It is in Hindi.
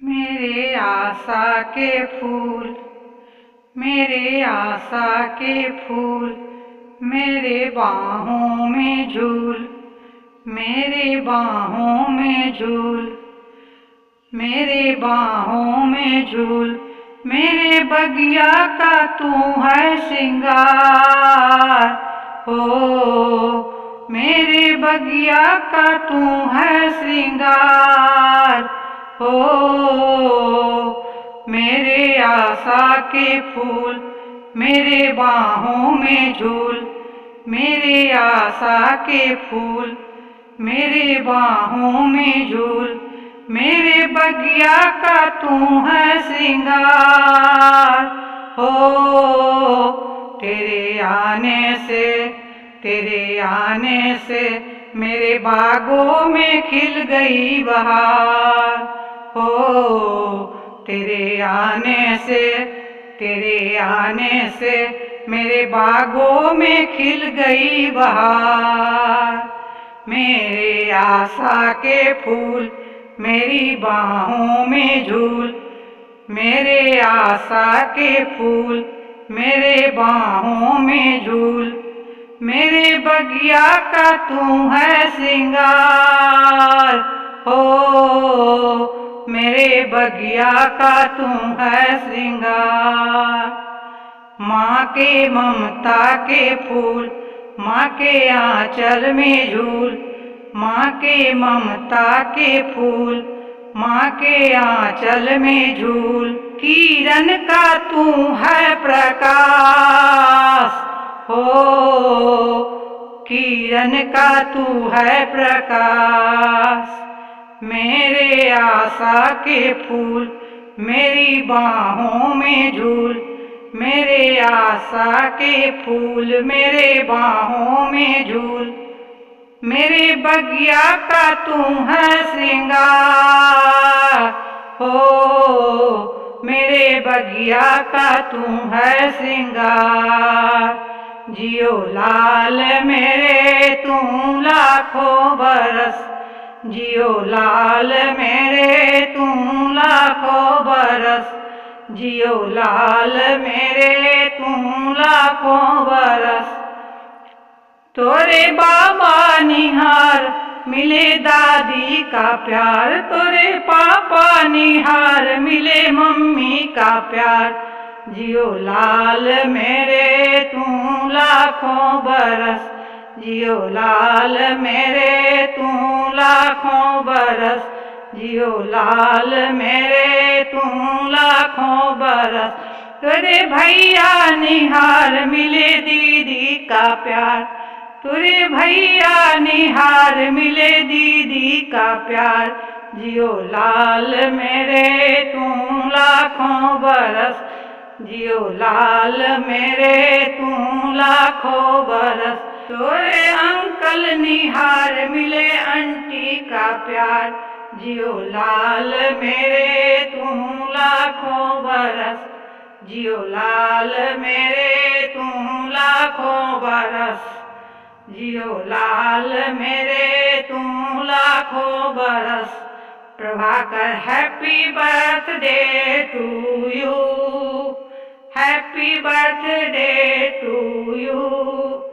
मेरे आशा के फूल, मेरे आशा के फूल, मेरे बाहों में झूल, मेरे बाहों में झूल, मेरे बाहों में झूल। मेरे बगिया का तू है श्रृंगार, हो मेरे बगिया का तू है श्रृंगार, हो मेरे आशा के फूल, मेरे बाहों में झूल, मेरे आशा के फूल, मेरे बाहों में झूल। मेरे बगिया का तू है श्रृंगार, हो तेरे आने से, तेरे आने से मेरे बागों में खिल गई बहार, हो तेरे आने से, तेरे आने से मेरे बागों में खिल गई बहार। मेरे आशा के फूल, मेरी बाहों में झूल, मेरे आशा के फूल, मेरे बाहों में झूल। मेरे बगिया का तू है श्रृंगार, हो मेरे बगिया का तू है श्रृंगार। माँ के ममता के फूल, माँ के आंचल में झूल, माँ के ममता के फूल, माँ के आंचल में झूल। किरण का तू है प्रकाश, हो किरण का तू है प्रकाश। मेरे आशा के फूल, मेरी बाहों में झूल, मेरे आशा के फूल, मेरे बाहों में झूल। मेरे बगिया का तू है श्रृंगार, हो मेरे बगिया का तू है श्रृंगार। जियो लाल मेरे तू लाखों बरस, जियो लाल मेरे तू लाखों बरस, जियो लाल मेरे तू लाखों बरस। तोरे बाबा निहार मिले दादी का प्यार, तोरे पापा निहार मिले मम्मी का प्यार। जियो लाल मेरे तू लाखों बरस, जियो लाल मेरे तू लाखों बरस, जियो लाल मेरे तू लाखों बरस। तोरे भैया निहार मिले दीदी का प्यार, तोरे भैया निहार मिले दीदी का प्यार। जियो लाल मेरे तू लाखों बरस, जियो लाल मेरे तू लाखों बरस। तोरे अंकल निहार मिले आंटी का प्यार, जियो लाल मेरे तू लाखों बरस, जियो लाल मेरे तू लाखों बरस, जियो लाल मेरे तू लाखों बरस। Prabhakar happy birthday to you, happy birthday to you.